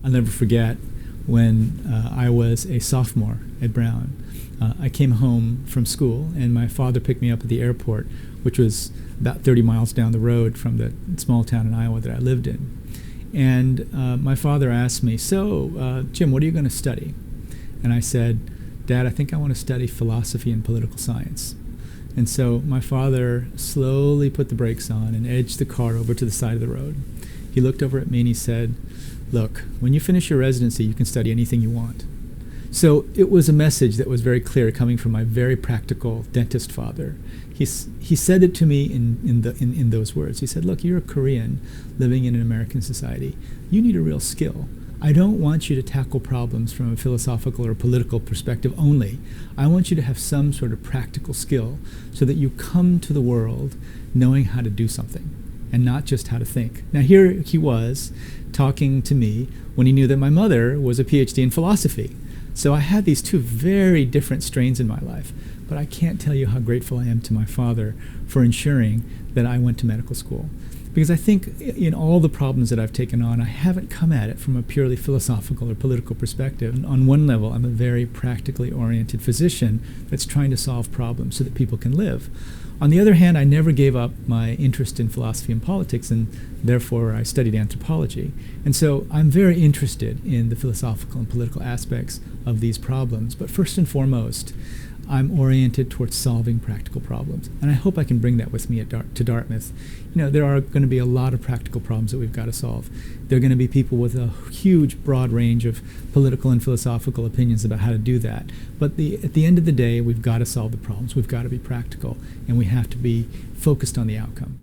I'll never forget when I was a sophomore at Brown. I came home from school, and my father picked me up at the airport, which was about 30 miles down the road from the small town in Iowa that I lived in. And my father asked me, "So, Jim, what are you going to study?" And I said, "Dad, I think I want to study philosophy and political science." And so my father slowly put the brakes on and edged the car over to the side of the road. He looked over at me and he said, "Look, when you finish your residency, you can study anything you want." So it was a message that was very clear coming from my very practical dentist father. He said it to me in those words. He said, "Look, you're a Korean living in an American society. You need a real skill. I don't want you to tackle problems from a philosophical or political perspective only. I want you to have some sort of practical skill so that you come to the world knowing how to do something and not just how to think." Now here he was talking to me when he knew that my mother was a PhD in philosophy. So I had these two very different strains in my life, but I can't tell you how grateful I am to my father for ensuring that I went to medical school. Because I think in all the problems that I've taken on, I haven't come at it from a purely philosophical or political perspective. And on one level, I'm a very practically oriented physician that's trying to solve problems so that people can live. On the other hand, I never gave up my interest in philosophy and politics, and therefore I studied anthropology. And so I'm very interested in the philosophical and political aspects of these problems. But first and foremost, I'm oriented towards solving practical problems. And I hope I can bring that with me to Dartmouth. You know, there are going to be a lot of practical problems that we've got to solve. There are going to be people with a huge, broad range of political and philosophical opinions about how to do that. But at the end of the day, we've got to solve the problems. We've got to be practical, and we have to be focused on the outcome.